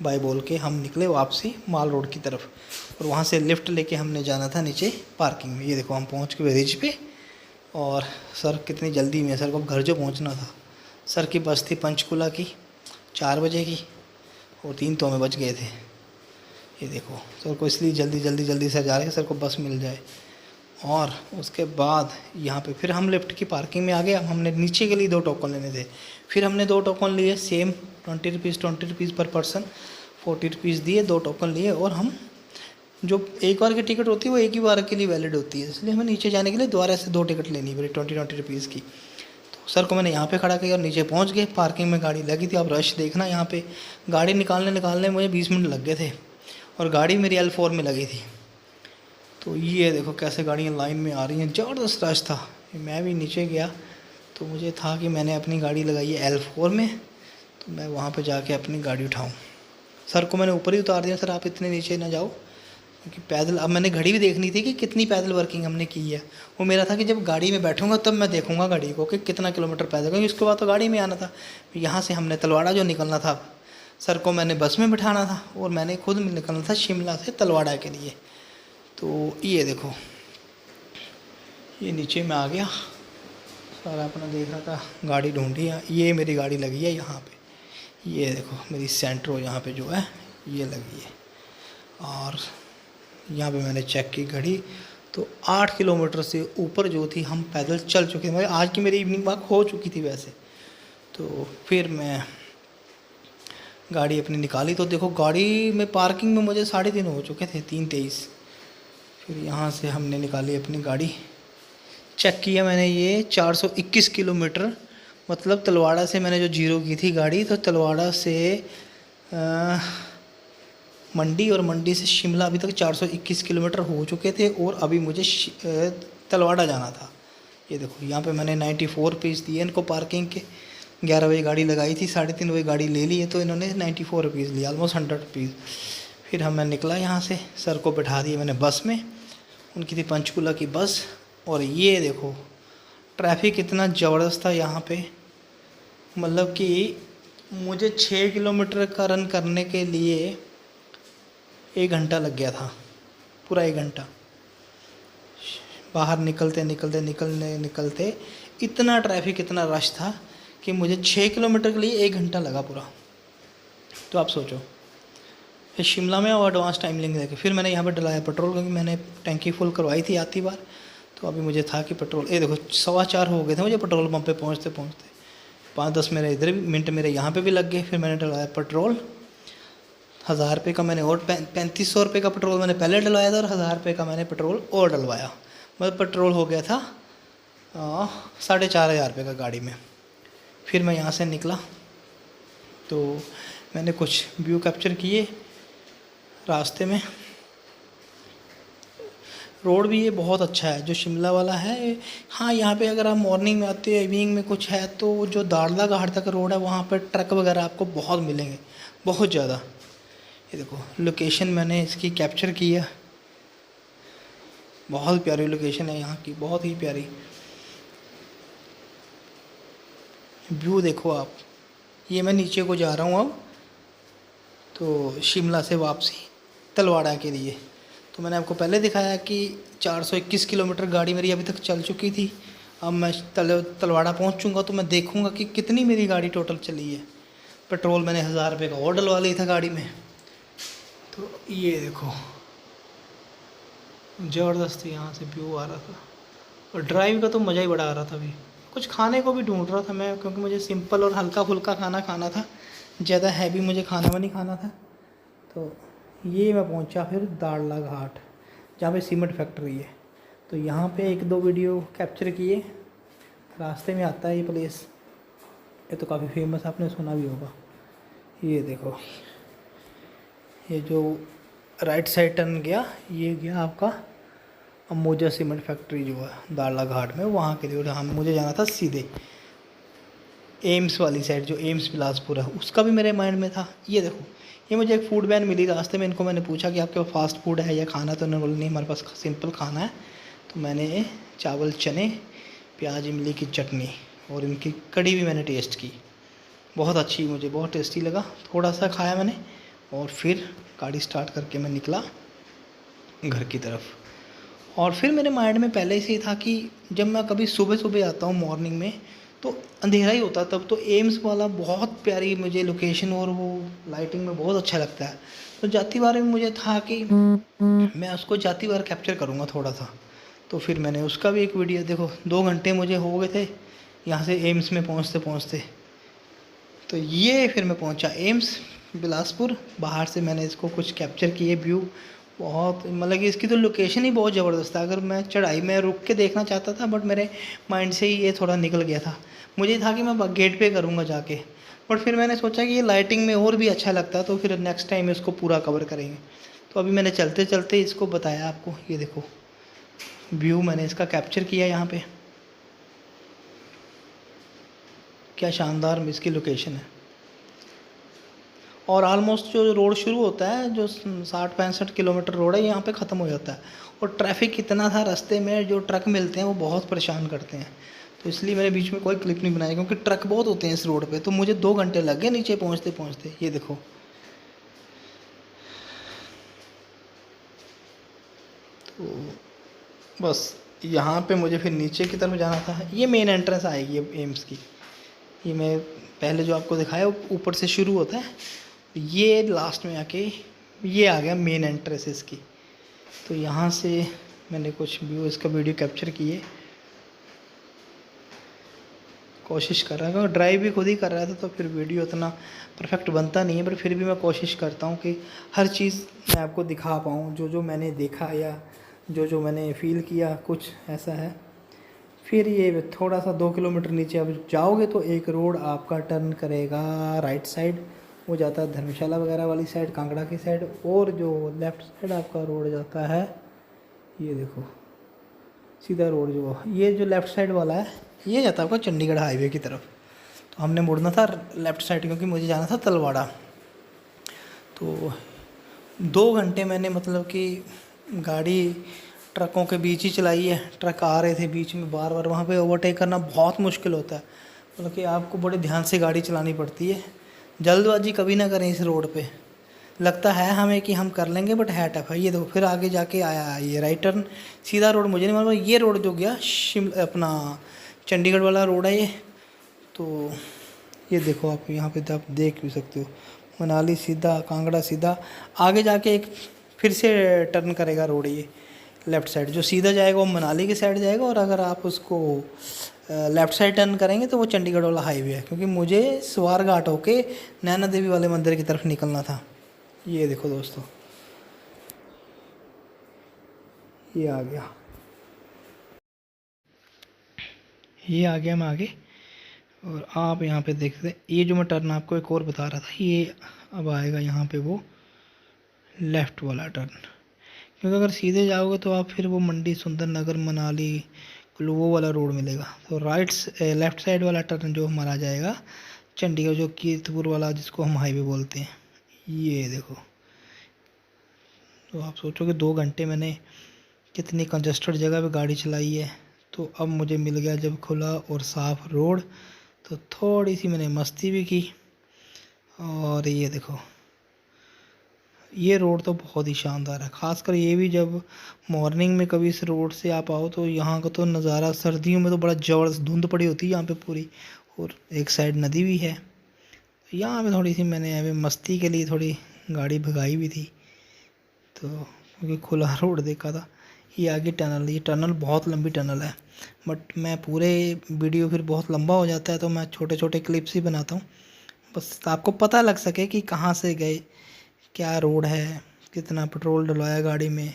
बाय बोल के हम निकले वापसी माल रोड की तरफ। और वहाँ से लिफ्ट लेके हमने जाना था नीचे पार्किंग में। ये देखो हम पहुँच गए रिज पे। और सर कितनी जल्दी में, सर को घर जो पहुँचना था। सर की बस थी पंचकुला की 4 बजे की, और 3 तो हमें बच गए थे। ये देखो सर को इसलिए जल्दी सर जा रहे हैं, सर को बस मिल जाए। और उसके बाद यहाँ पे फिर हम लिफ्ट की पार्किंग में आ गए। हमने नीचे के लिए 2 टोकन लेने थे। फिर हमने 2 टोकन लिए, सेम 20 रुपीज़ पर पर्सन, 40 रुपीज़ दिए, 2 टोकन लिए। और हम जो एक बार की टिकट होती है वो एक ही बार के लिए वैलिड होती है, इसलिए हमें नीचे जाने के लिए दोबारा से 2 टिकट लेनी पड़ी 20 रुपीज़ की। तो सर को मैंने यहाँ पे खड़ा किया और नीचे पहुँच गए। पार्किंग में गाड़ी लगी थी। अब रश देखना, यहाँ पे गाड़ी निकालने मुझे 20 मिनट लग गए थे, और गाड़ी मेरी L4 में लगी थी। तो ये देखो कैसे गाड़ियाँ लाइन में आ रही हैं, ज़बरदस्त रश था। मैं भी नीचे गया तो मुझे था कि मैंने अपनी गाड़ी लगाई है L4 में, तो मैं वहाँ पे जाके अपनी गाड़ी उठाऊँ। सर को मैंने ऊपर ही उतार दिया, सर आप इतने नीचे ना जाओ, क्योंकि पैदल, अब मैंने घड़ी भी देखनी थी कि कितनी पैदल वर्किंग हमने की है। वो मेरा था कि जब गाड़ी में बैठूंगा तब मैं देखूंगा गाड़ी को कि कितना किलोमीटर पैदल, क्योंकि उसके बाद तो गाड़ी में आना था। यहाँ से हमने तलवाड़ा जो निकलना था, सर को मैंने बस में बिठाना था, और मैंने खुद निकलना था शिमला से तलवाड़ा के लिए। तो ये देखो ये नीचे में आ गया, सारा अपना देख रहा था, गाड़ी ढूंढी। ये मेरी गाड़ी लगी है यहाँ पे। ये देखो मेरी सेंट्रो यहाँ पे जो है ये लगी है। और यहाँ पे मैंने चेक की घड़ी, तो 8 किलोमीटर से ऊपर जो थी हम पैदल चल चुके थे। आज की मेरी इवनिंग वॉक हो चुकी थी वैसे। तो फिर मैं गाड़ी अपनी निकाली, तो देखो गाड़ी में पार्किंग में मुझे 3:30 हो चुके थे, 3:23। फिर यहाँ से हमने निकाली अपनी गाड़ी, चेक किया मैंने, ये 421 किलोमीटर, मतलब तलवाड़ा से मैंने जो जीरो की थी गाड़ी, तो तलवाड़ा से मंडी और मंडी से शिमला अभी तक 421 किलोमीटर हो चुके थे और अभी मुझे तलवाड़ा जाना था। ये देखो यहाँ पे मैंने 94 रुपीज़ दिए इनको पार्किंग के। 11 बजे गाड़ी लगाई थी, 3:30 बजे गाड़ी ले ली है, तो इन्होंने 94 रुपीज़ लिया, ऑलमोस्ट 100 रुपीज़। फिर मैं निकला यहाँ से, सर को बैठा दिया मैंने बस में, उनकी थी पंचकूला की बस। और ये देखो ट्रैफिक इतना ज़बरदस्त था यहाँ पे, मतलब कि मुझे 6 किलोमीटर का रन करने के लिए 1 घंटा लग गया था, पूरा 1 घंटा। बाहर निकलते इतना ट्रैफिक, इतना रश था कि मुझे 6 किलोमीटर के लिए 1 घंटा लगा पूरा। तो आप सोचो, फिर शिमला में और एडवांस टाइम लेंगे देखे। फिर मैंने यहाँ पर डलाया पेट्रोल, क्योंकि मैंने टैंकी फुल करवाई थी आती बार, तो अभी मुझे था कि पेट्रोल, ये देखो 4:15 हो गए थे मुझे पेट्रोल पंप पे पहुँचते 5-10 मेरे इधर भी मिनट मेरे यहाँ पे भी लग गए। फिर मैंने डलवाया पेट्रोल, 1000 रुपये का मैंने, और 3500 रुपये का पेट्रोल मैंने पहले डलवाया था, और 1000 रुपये का मैंने पेट्रोल और डलवाया, मतलब पेट्रोल हो गया था 4500 रुपये का गाड़ी में। फिर मैं यहाँ से निकला, तो मैंने कुछ व्यू कैप्चर किए रास्ते में। रोड भी ये बहुत अच्छा है जो शिमला वाला है। हाँ, यहाँ पे अगर आप मॉर्निंग में आते हो, इवनिंग में कुछ है, तो जो दाड़ला घाट तक रोड है वहाँ पर ट्रक वगैरह आपको बहुत मिलेंगे, बहुत ज़्यादा। ये देखो लोकेशन मैंने इसकी कैप्चर की है, बहुत प्यारी लोकेशन है यहाँ की, बहुत ही प्यारी। व्यू देखो आप। ये मैं नीचे को जा रहा हूँ अब, तो शिमला से वापसी तलवाड़ा के लिए। तो मैंने आपको पहले दिखाया कि 421 किलोमीटर गाड़ी मेरी अभी तक चल चुकी थी। अब मैं तलवाड़ा पहुँचूँगा तो मैं देखूँगा कि कितनी मेरी गाड़ी टोटल चली है। पेट्रोल मैंने 1000 रुपये का और डलवा लिया था गाड़ी में। तो ये देखो ज़बरदस्त यहाँ से व्यू आ रहा था, और ड्राइव का तो मज़ा ही बड़ा आ रहा था। अभी कुछ खाने को भी ढूंढ रहा था मैं, क्योंकि मुझे सिंपल और हल्का फुल्का खाना खाना था, ज़्यादा हैवी मुझे खाना नहीं खाना था। तो ये मैं पहुंचा फिर दाड़ला घाट, जहाँ पे सीमेंट फैक्ट्री है। तो यहाँ पे 1-2 वीडियो कैप्चर किए। रास्ते में आता है ये प्लेस, ये तो काफ़ी फेमस, आपने सुना भी होगा। ये देखो, ये जो राइट साइड टर्न गया, ये गया आपका अम्बुजा सीमेंट फैक्ट्री जो है दाड़ला घाट में, वहाँ के लिए। और हाँ, मुझे जाना था सीधे एम्स वाली साइड, जो एम्स बिलासपुर है, उसका भी मेरे माइंड में था। ये देखो, ये मुझे एक फूड वैन मिली रास्ते में। इनको मैंने पूछा कि आपके पास फास्ट फूड है या खाना, तो उन्होंने बोला नहीं, हमारे पास सिंपल खाना है। तो मैंने चावल, चने, प्याज, इमली की चटनी और इनकी कढ़ी भी मैंने टेस्ट की, बहुत अच्छी, मुझे बहुत टेस्टी लगा। थोड़ा सा खाया मैंने, और फिर गाड़ी स्टार्ट करके मैं निकला घर की तरफ। और फिर मेरे माइंड में पहले से ही था कि जब मैं कभी सुबह सुबह आता हूँ मॉर्निंग में, तो अंधेरा ही होता है तब, तो एम्स वाला बहुत प्यारी मुझे लोकेशन और वो लाइटिंग में बहुत अच्छा लगता है। तो जाती बार में मुझे था कि मैं उसको जाती बार कैप्चर करूँगा थोड़ा सा। तो फिर मैंने उसका भी एक वीडियो, देखो 2 घंटे मुझे हो गए थे यहाँ से एम्स में पहुँचते पहुँचते। तो ये फिर मैं पहुँचा एम्स बिलासपुर। बाहर से मैंने इसको कुछ कैप्चर किए व्यू, बहुत, मतलब कि इसकी तो लोकेशन ही बहुत ज़बरदस्त था। अगर मैं चढ़ाई में रुक के देखना चाहता था, बट मेरे माइंड से ही ये थोड़ा निकल गया था। मुझे था कि मैं गेट पे करूँगा जाके, बट फिर मैंने सोचा कि ये लाइटिंग में और भी अच्छा लगता है, तो फिर नेक्स्ट टाइम इसको पूरा कवर करेंगे। तो अभी मैंने चलते चलते इसको बताया आपको। ये देखो व्यू मैंने इसका कैप्चर किया यहाँ पे, क्या शानदार इसकी लोकेशन है। और ऑलमोस्ट जो रोड शुरू होता है, जो 60-65 किलोमीटर रोड है, यहाँ पे ख़त्म हो जाता है। और ट्रैफिक इतना था रास्ते में, जो ट्रक मिलते हैं वो बहुत परेशान करते हैं। तो इसलिए मैंने बीच में कोई क्लिप नहीं बनाई, क्योंकि ट्रक बहुत होते हैं इस रोड पे। तो मुझे 2 घंटे लग गए नीचे पहुँचते पहुँचते। ये देखो, तो बस यहाँ पे मुझे फिर नीचे की तरफ जाना था। ये मेन एंट्रेंस आएगी अब एम्स की। ये मैं पहले जो आपको दिखाया ऊपर से शुरू होता है, ये लास्ट में आके ये आ गया मेन एंट्रेंस इसकी। तो यहाँ से मैंने कुछ व्यू, इसका वीडियो कैप्चर किए। कोशिश कर रहा था, ड्राइव भी खुद ही कर रहा था, तो फिर वीडियो उतना परफेक्ट बनता नहीं है, पर फिर भी मैं कोशिश करता हूँ कि हर चीज़ मैं आपको दिखा पाऊँ, जो जो मैंने देखा या जो जो मैंने फ़ील किया कुछ ऐसा है। फिर ये थोड़ा सा 2 किलोमीटर नीचे अब जाओगे तो एक रोड आपका टर्न करेगा राइट साइड, वो जाता है धर्मशाला वगैरह वाली साइड, कांगड़ा की साइड। और जो लेफ़्ट साइड आपका रोड जाता है, ये देखो सीधा रोड ये जो लेफ़्ट साइड वाला है ये जाता है आपका चंडीगढ़ हाईवे की तरफ। तो हमने मुड़ना था लेफ़्ट साइड क्योंकि मुझे जाना था तलवाड़ा। तो 2 घंटे मैंने मतलब कि गाड़ी ट्रकों के बीच ही चलाई है। ट्रक आ रहे थे बीच में, बार बार वहाँ पे ओवरटेक करना बहुत मुश्किल होता है। मतलब कि आपको बड़े ध्यान से गाड़ी चलानी पड़ती है। जल्दबाजी कभी ना करें इस रोड पे। लगता है हमें कि हम कर लेंगे बट है टफ है। ये देखो फिर आगे जाके आया ये राइट टर्न, सीधा रोड मुझे नहीं मालूम, ये रोड जो गया अपना चंडीगढ़ वाला रोड है ये। तो ये देखो आप यहाँ पे आप देख भी सकते हो, मनाली सीधा, कांगड़ा सीधा, आगे जाके एक फिर से टर्न करेगा रोड ये लेफ़्ट साइड। जो सीधा जाएगा वो मनाली की साइड जाएगा, और अगर आप उसको लेफ़्ट साइड टर्न करेंगे तो वो चंडीगढ़ वाला हाईवे है। क्योंकि मुझे सवार घाट होके नैना देवी वाले मंदिर की तरफ निकलना था। ये देखो दोस्तों, ये आ गया, ये आ गया मैं आगे। और आप यहाँ पे देख सकते हैं, ये जो मैं टर्न आपको एक और बता रहा था, ये अब आएगा यहाँ पे वो लेफ़्ट वाला टर्न। क्योंकि अगर सीधे जाओगे तो आप फिर वो मंडी, सुंदरनगर, मनाली, कुल्लू वो वाला रोड मिलेगा। तो लेफ़्ट साइड वाला टर्न जो हमारा जाएगा चंडीगढ़, जो कीरतपुर वाला जिसको हम हाईवे बोलते हैं। ये देखो, तो आप सोचो कि 2 घंटे मैंने कितनी कंजस्टेड जगह पे गाड़ी चलाई है। तो अब मुझे मिल गया जब खुला और साफ़ रोड, तो थोड़ी सी मैंने मस्ती भी की। और ये देखो, ये रोड तो बहुत ही शानदार है। ख़ासकर ये भी जब मॉर्निंग में कभी इस रोड से आप आओ तो यहाँ का तो नज़ारा, सर्दियों में तो बड़ा ज़बरदस्त धुंध पड़ी होती है यहाँ पे पूरी, और एक साइड नदी भी है। तो यहाँ पे थोड़ी सी मैंने यहाँ पे मस्ती के लिए थोड़ी गाड़ी भगाई भी थी, तो क्योंकि खुला रोड देखा था। ये आगे टनल, ये टनल बहुत लंबी टनल है, बट मैं पूरे वीडियो फिर बहुत लंबा हो जाता है तो मैं छोटे छोटे क्लिप्स ही बनाता हूँ, बस आपको पता लग सके कि कहाँ से गए, क्या रोड है, कितना पेट्रोल डलवाया गाड़ी में,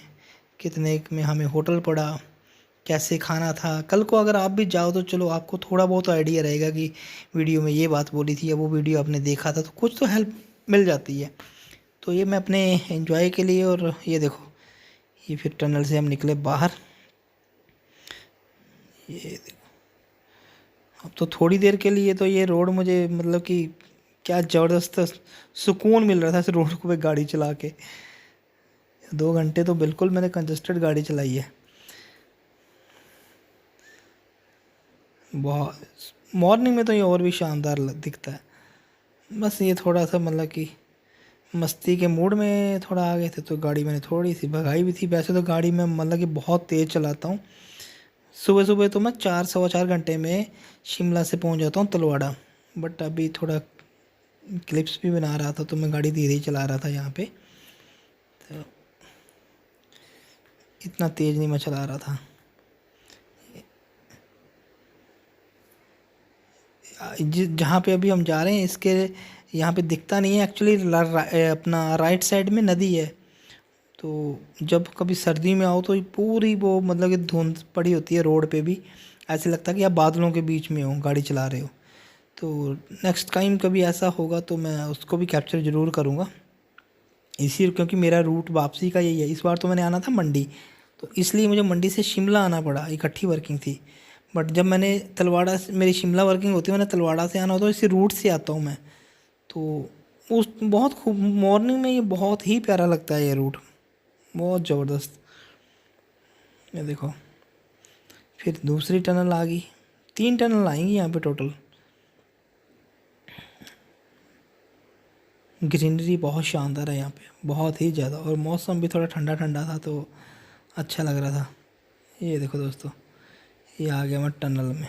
कितने में हमें होटल पड़ा, कैसे खाना था। कल को अगर आप भी जाओ तो चलो आपको थोड़ा बहुत आइडिया रहेगा कि वीडियो में ये बात बोली थी या वो वीडियो आपने देखा था, तो कुछ तो हेल्प मिल जाती है। तो ये मैं अपने एंजॉय के लिए, और ये देखो ये फिर टनल से हम निकले बाहर। ये देखो, अब तो थोड़ी देर के लिए तो ये रोड मुझे मतलब कि क्या ज़बरदस्त सुकून मिल रहा था इस रोड को पे गाड़ी चला के। 2 घंटे तो बिल्कुल मैंने कंजस्टेड गाड़ी चलाई है। बहुत मॉर्निंग में तो ये और भी शानदार दिखता है। बस ये थोड़ा सा मतलब कि मस्ती के मूड में थोड़ा आ गए थे तो गाड़ी मैंने थोड़ी सी भगाई भी थी। वैसे तो गाड़ी में मतलब कि बहुत तेज़ चलाता हूँ। सुबह सुबह तो मैं 4 सवा 4 घंटे में शिमला से पहुँच जाता हूँ तलवाड़ा। बट अभी थोड़ा क्लिप्स भी बना रहा था तो मैं गाड़ी धीरे ही चला रहा था यहाँ पे, तो इतना तेज़ नहीं मैं चला रहा था। जहाँ पे अभी हम जा रहे हैं इसके यहाँ पे दिखता नहीं है एक्चुअली, अपना राइट साइड में नदी है। तो जब कभी सर्दी में आओ तो ये पूरी वो मतलब कि धुंध पड़ी होती है रोड पे भी, ऐसे लगता है कि आप बादलों के बीच में हो, गाड़ी चला रहे हो। तो नेक्स्ट टाइम कभी ऐसा होगा तो मैं उसको भी कैप्चर ज़रूर करूँगा इसी, क्योंकि मेरा रूट वापसी का यही है। इस बार तो मैंने आना था मंडी, तो इसलिए मुझे मंडी से शिमला आना पड़ा, इकट्ठी वर्किंग थी। बट जब मैंने तलवाड़ा से, मेरी शिमला वर्किंग होती है, मैंने तलवाड़ा से आना होता है, इसी रूट से आता हूँ मैं। तो उस बहुत खूब मॉर्निंग में ये बहुत ही प्यारा लगता है ये रूट, बहुत ज़बरदस्त। ये देखो फिर दूसरी टनल आ गई, 3 टनल आएंगी यहाँ पे टोटल। ग्रीनरी बहुत शानदार है यहाँ पे, बहुत ही ज़्यादा, और मौसम भी थोड़ा ठंडा ठंडा था तो अच्छा लग रहा था। ये देखो दोस्तों, ये आ गया मैं टनल में।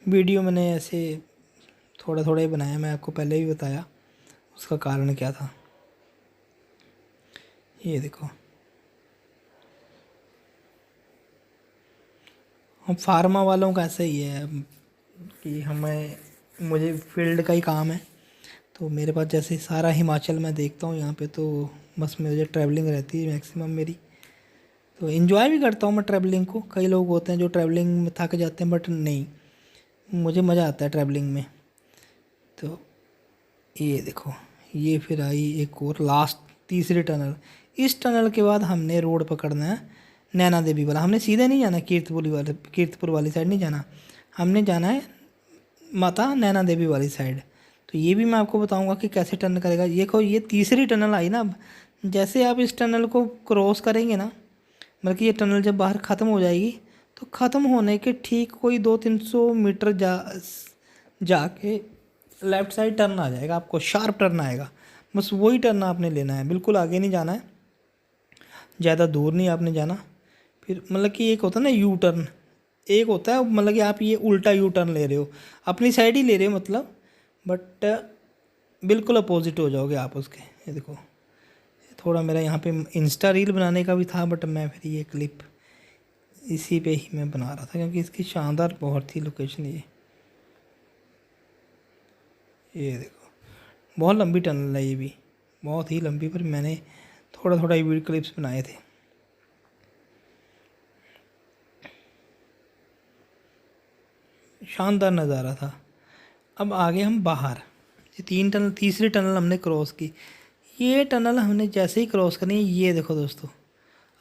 वीडियो मैंने ऐसे थोड़ा थोड़ा ही बनाया, मैं आपको पहले भी बताया उसका कारण क्या था। ये देखो, हम फार्मा वालों का ऐसा ही है कि मुझे फील्ड का ही काम है। तो मेरे पास जैसे सारा हिमाचल मैं देखता हूँ यहाँ पे, तो बस मुझे ट्रैवलिंग रहती है मैक्सिमम मेरी। तो इन्जॉय भी करता हूँ मैं ट्रैवलिंग को। कई लोग होते हैं जो ट्रैवलिंग में थक जाते हैं, बट नहीं, मुझे मज़ा आता है ट्रैवलिंग में। तो ये देखो, ये फिर आई एक और लास्ट तीसरी टनल। इस टनल के बाद हमने रोड पकड़ना है नैना देवी वाला। हमने सीधे नहीं जाना, कीर्तपुर वाली साइड नहीं जाना, हमने जाना है माता नैना देवी वाली साइड। तो ये भी मैं आपको बताऊंगा कि कैसे टर्न करेगा। ये देखो, ये तीसरी टनल आई ना। अब जैसे आप इस टनल को क्रॉस करेंगे ना, बल्कि ये टनल जब बाहर ख़त्म हो जाएगी, तो ख़त्म होने के ठीक कोई 200-300 मीटर जाके लेफ़्ट साइड टर्न आ जाएगा, आपको शार्प टर्न आएगा। बस वही टर्न आपने लेना है, बिल्कुल आगे नहीं जाना है, ज़्यादा दूर नहीं आपने जाना। फिर मतलब कि एक होता है ना यू टर्न, एक होता है मतलब कि आप ये उल्टा यू टर्न ले रहे हो, अपनी साइड ही ले रहे हो मतलब, बट बिल्कुल अपोजिट हो जाओगे आप उसके। ये देखो, थोड़ा मेरा यहाँ पे इंस्टा रील बनाने का भी था, बट मैं फिर ये क्लिप इसी पे ही मैं बना रहा था, क्योंकि इसकी शानदार बहुत ही लोकेशन ये देखो, बहुत लंबी टनल है ये भी, बहुत ही लंबी, पर मैंने थोड़ा थोड़ा वीडियो क्लिप्स बनाए थे। शानदार नज़ारा था। अब आगे हम बाहर, ये तीसरी टनल हमने क्रॉस की। ये टनल हमने जैसे ही क्रॉस करनी, ये देखो दोस्तों,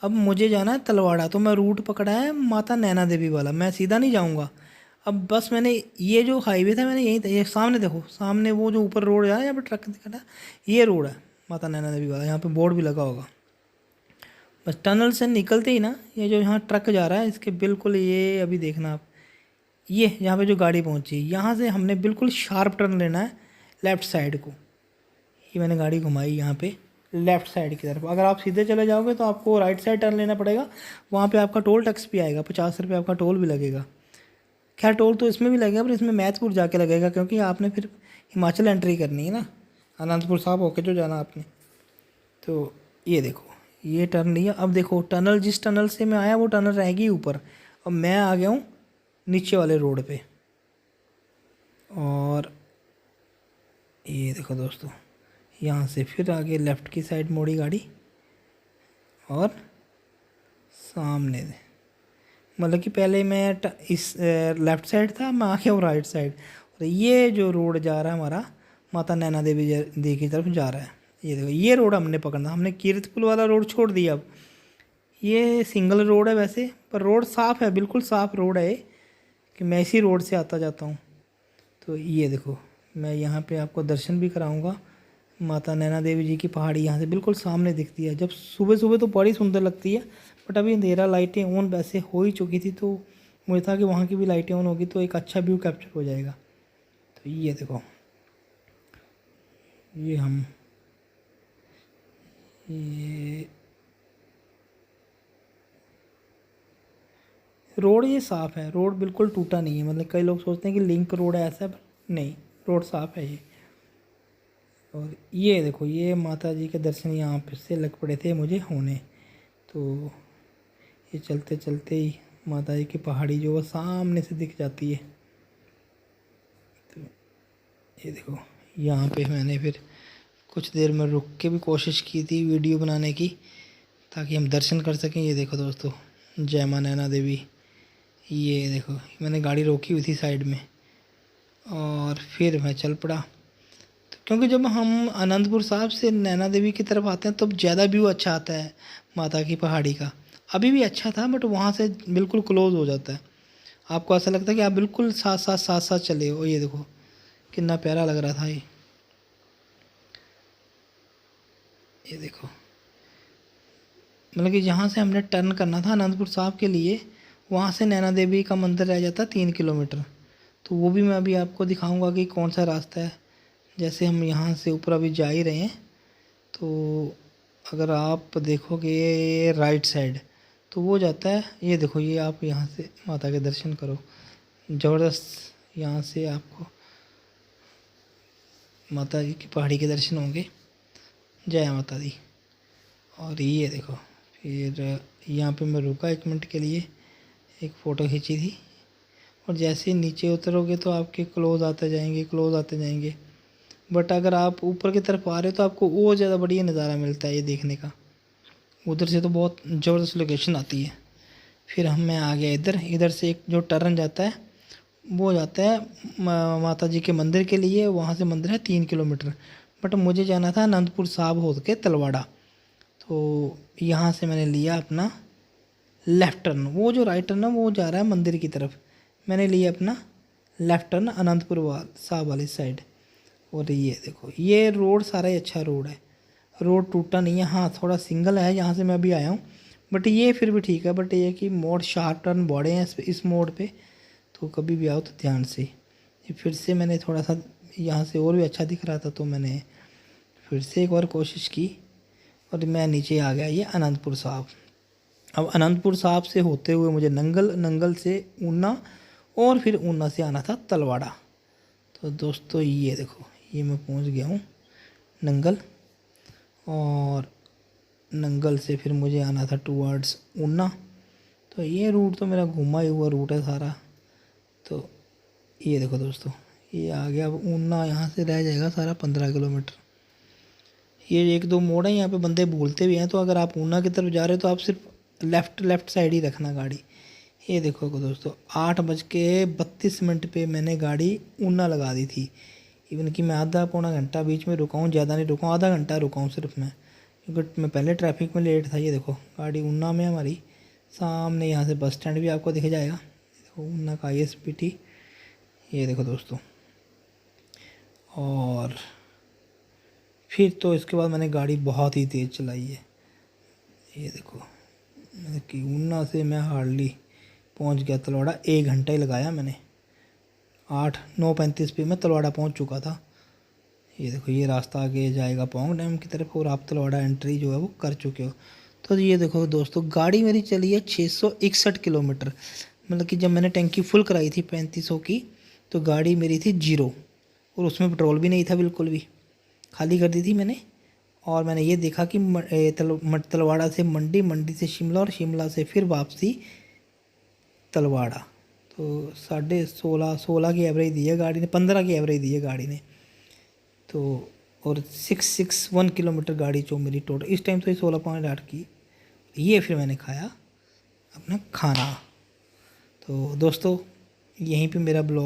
अब मुझे जाना है तलवाड़ा, तो मैं रूट पकड़ा है माता नैना देवी वाला, मैं सीधा नहीं जाऊंगा। अब बस मैंने ये जो हाईवे था मैंने यहीं, ये सामने देखो, सामने वो जो ऊपर रोड है, यहाँ पे ट्रक दिखा, ये रोड है माता नैना देवी वाला, यहाँ पे बोर्ड भी लगा होगा। बस टनल से निकलते ही ना, ये जो यहाँ ट्रक जा रहा है इसके बिल्कुल, ये अभी देखना आप, ये यहाँ पे जो गाड़ी पहुँची, यहाँ से हमने बिल्कुल शार्प टर्न लेना है लेफ़्ट साइड को। ये मैंने गाड़ी घुमाई यहाँ पे लेफ़्ट साइड की तरफ। अगर आप सीधे चले जाओगे तो आपको राइट साइड टर्न लेना पड़ेगा, वहाँ पे आपका टोल टैक्स भी आएगा, 50 रुपये आपका टोल भी लगेगा। खैर टोल तो इसमें भी लगेगा, पर इसमें मैथपुर जाके लगेगा, क्योंकि आपने फिर हिमाचल एंट्री करनी है ना, अनंतपुर साहब होके जो जाना आपने। तो ये देखो, ये टर्न लिया। अब देखो, टनल जिस टनल से मैं आया वो टनल रहेगी ऊपर, अब मैं आ गया हूँ नीचे वाले रोड पे। और ये देखो दोस्तों, यहाँ से फिर आगे लेफ़्ट की साइड मोड़ी गाड़ी, और सामने मतलब कि पहले मैं इस लेफ़्ट साइड था, मैं आ गया हूँ राइट साइड। और ये जो रोड जा रहा है हमारा माता नैना देवी की तरफ जा रहा है, ये देखो, ये रोड हमने पकड़ना। हमने कीरतपुर वाला रोड छोड़ दिया। अब ये सिंगल रोड है वैसे, पर रोड साफ़ है, बिल्कुल साफ़ रोड है कि मैं इसी रोड से आता जाता हूँ। तो ये देखो, मैं यहाँ पे आपको दर्शन भी कराऊंगा। माता नैना देवी जी की पहाड़ी यहाँ से बिल्कुल सामने दिखती है। जब सुबह सुबह तो बड़ी सुंदर लगती है, बट अभी अंधेरा, लाइटें ऑन वैसे हो ही चुकी थी, तो मुझे था कि वहाँ की भी लाइटें ऑन होगी तो एक अच्छा व्यू कैप्चर हो जाएगा। तो ये देखो, ये रोड ये साफ़ है, रोड बिल्कुल टूटा नहीं है। मतलब कई लोग सोचते हैं कि लिंक रोड है ऐसा, नहीं, रोड साफ़ है ये। और ये देखो, ये माता जी के दर्शन यहाँ पे से लग पड़े थे मुझे होने। तो ये चलते चलते ही माता जी की पहाड़ी जो वो सामने से दिख जाती है। तो ये देखो, यहाँ पे मैंने फिर कुछ देर में रुक के भी कोशिश की थी वीडियो बनाने की, ताकि हम दर्शन कर सकें। ये देखो दोस्तों, जय मां नैना देवी। ये देखो, मैंने गाड़ी रोकी हुई थी साइड में, और फिर मैं चल पड़ा। तो क्योंकि जब हम अनंतपुर साहब से नैना देवी की तरफ आते हैं तब ज़्यादा व्यू अच्छा आता है माता की पहाड़ी का। अभी भी अच्छा था, बट वहाँ से बिल्कुल क्लोज हो जाता है, आपको ऐसा लगता है कि आप बिल्कुल साथ साथ चले हो। ये देखो कितना प्यारा लग रहा था ये देखो, मतलब कि जहाँ से हमने टर्न करना था अनंतपुर साहब के लिए, वहाँ से नैना देवी का मंदिर रह जाता 3 किलोमीटर। तो वो भी मैं अभी आपको दिखाऊंगा कि कौन सा रास्ता है। जैसे हम यहाँ से ऊपर अभी जा ही रहे हैं, तो अगर आप देखोगे राइट साइड तो वो जाता है, ये देखो, ये आप यहाँ से माता के दर्शन करो, ज़बरदस्त। यहाँ से आपको माता जी की पहाड़ी के दर्शन होंगे। जय माता दी। और ये देखो, फिर यहाँ पे मैं रुका 1 मिनट के लिए, एक फ़ोटो खींची थी। और जैसे ही नीचे उतरोगे तो आपके क्लोज़ आते जाएंगे, क्लोज़ आते जाएंगे। बट अगर आप ऊपर की तरफ आ रहे हो तो आपको और ज़्यादा बढ़िया नज़ारा मिलता है ये देखने का। उधर से तो बहुत ज़बरदस्त लोकेशन आती है। फिर मैं आ गया इधर। इधर से एक जो टर्न जाता है वो जाता है माता जी के मंदिर के लिए। वहाँ से मंदिर है 3 किलोमीटर, बट मुझे जाना था अनंतपुर साहिब होकर के तलवाड़ा। तो यहाँ से मैंने लिया अपना लेफ़्ट टर्न। वो जो राइट टर्न है वो जा रहा है मंदिर की तरफ। मैंने लिया अपना लेफ़्ट टर्न अनंतपुर साहिब वाली साइड। और ये देखो ये रोड सारा ही अच्छा रोड है, रोड टूटा नहीं है। हाँ थोड़ा सिंगल है जहाँ से मैं अभी आया हूँ, बट ये फिर भी ठीक है। बट ये कि मोड़ शार्प टर्न बड़े हैं इस मोड़ पे, तो कभी भी आओ तो ध्यान से। ये फिर से मैंने थोड़ा सा यहाँ से और भी अच्छा दिख रहा था तो मैंने फिर से एक और कोशिश की और मैं नीचे आ गया ये अनंतपुर साहिब। अब अनंतपुर साहिब से होते हुए मुझे नंगल, नंगल से ऊना और फिर ऊना से आना था तलवाड़ा। तो दोस्तों ये देखो ये मैं पहुंच गया हूँ नंगल, और नंगल से फिर मुझे आना था टूवर्ड्स ऊना। तो ये रूट तो मेरा घुमा ही हुआ रूट है सारा। तो ये देखो दोस्तों ये आ गया। अब ऊना यहाँ से रह जाएगा सारा 15 किलोमीटर। ये एक दो मोड़ है यहाँ पे बंदे बोलते भी हैं, तो अगर आप ऊना की तरफ जा रहे हो तो आप सिर्फ लेफ़्ट साइड ही रखना गाड़ी। ये देखो दोस्तों 8:32 पे मैंने गाड़ी ऊना लगा दी थी। इवन कि मैं आधा पौना घंटा बीच में रुका हूँ, ज़्यादा नहीं रुका हूँ, आधा घंटा रुका हूँ सिर्फ मैं, क्योंकि मैं पहले ट्रैफिक में लेट था। ये देखो गाड़ी ऊना में हमारी सामने, यहाँ से बस स्टैंड भी आपको दिख जाएगा। देखो ऊना का ISBT। ये देखो दोस्तों, और फिर तो इसके बाद मैंने गाड़ी बहुत ही तेज़ चलाई है। ये देखो कि ऊना से मैं हार्डली पहुंच गया तलवाड़ा, 1 घंटा ही लगाया मैंने। 9:35 पे मैं तलवाड़ा पहुंच चुका था। ये देखो ये रास्ता आगे जाएगा पोंग डैम की तरफ, और आप तलवाड़ा एंट्री जो है वो कर चुके हो। तो ये देखो दोस्तों गाड़ी मेरी चली है 661 किलोमीटर। मतलब कि जब मैंने टैंकी फुल कराई थी 3500 की, तो गाड़ी मेरी थी 0, और उसमें पेट्रोल भी नहीं था बिल्कुल भी, खाली कर दी थी मैंने। और मैंने ये देखा कि तलवाड़ा से मंडी, मंडी से शिमला, और शिमला से फिर वापसी तलवाड़ा। तो 16.5 की एवरेज दी है गाड़ी ने, 15 की एवरेज दी है गाड़ी ने। तो और 661 किलोमीटर गाड़ी जो मेरी टोटल इस टाइम तो ये 16.8 की। ये फिर मैंने खाया अपना खाना। तो दोस्तों यहीं पे मेरा ब्लॉग